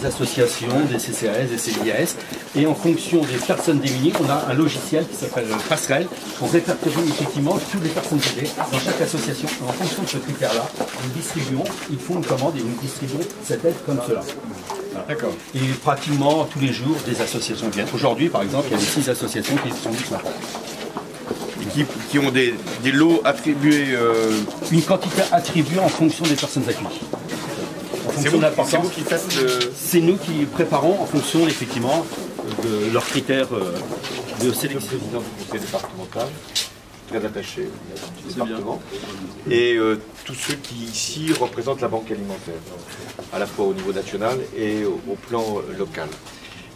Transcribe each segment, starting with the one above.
des associations, des CCAS, des CIAS, et en fonction des personnes démunies, on a un logiciel qui s'appelle Passerelle. On répertorie effectivement toutes les personnes aidées dans chaque association. En fonction de ce critère-là, nous distribuons, ils font une commande et nous distribuons cette aide comme cela. Voilà. D'accord. Et pratiquement tous les jours, des associations viennent. Aujourd'hui, par exemple, il y a 6 associations qui sont venues ce matin. Qui ont des lots attribués. Une quantité attribuée en fonction des personnes accueillies. C'est vous qui faites le... C'est nous qui préparons en fonction effectivement de leurs critères de sélection. Le président du conseil départemental, très attaché au département, et tous ceux qui ici représentent la banque alimentaire, à la fois au niveau national et au plan local.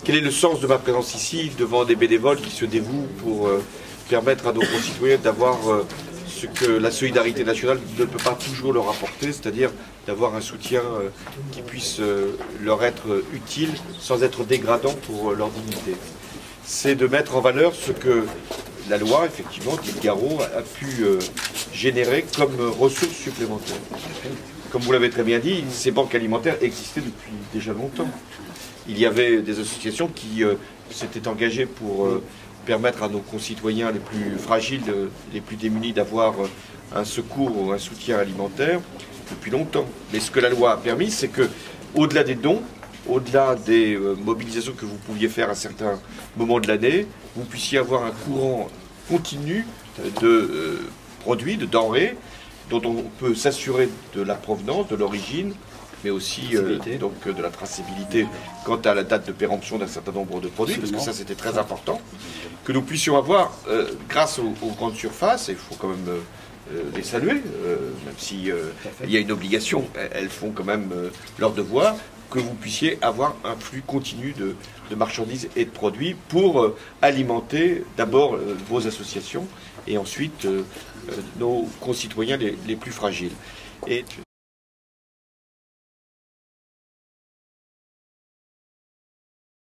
Quel est le sens de ma présence ici devant des bénévoles qui se dévouent pour permettre à nos concitoyens d'avoir ce que la solidarité nationale ne peut pas toujours leur apporter, c'est-à-dire d'avoir un soutien qui puisse leur être utile sans être dégradant pour leur dignité. C'est de mettre en valeur ce que la loi, effectivement, Tite Garot, a pu générer comme ressources supplémentaires. Comme vous l'avez très bien dit, ces banques alimentaires existaient depuis déjà longtemps. Il y avait des associations qui s'étaient engagées pour permettre à nos concitoyens les plus fragiles, les plus démunis, d'avoir un secours ou un soutien alimentaire depuis longtemps. Mais ce que la loi a permis, c'est que, au-delà des dons, au-delà des mobilisations que vous pouviez faire à certains moments de l'année, vous puissiez avoir un courant continu de produits, de denrées, dont on peut s'assurer de la provenance, de l'origine, mais aussi donc, de la traçabilité quant à la date de péremption d'un certain nombre de produits, parce que ça c'était très important, que nous puissions avoir, grâce aux grandes surfaces, et il faut quand même les saluer, même s'il y a une obligation, elles font quand même leur devoir, que vous puissiez avoir un flux continu de marchandises et de produits pour alimenter d'abord vos associations et ensuite nos concitoyens les plus fragiles.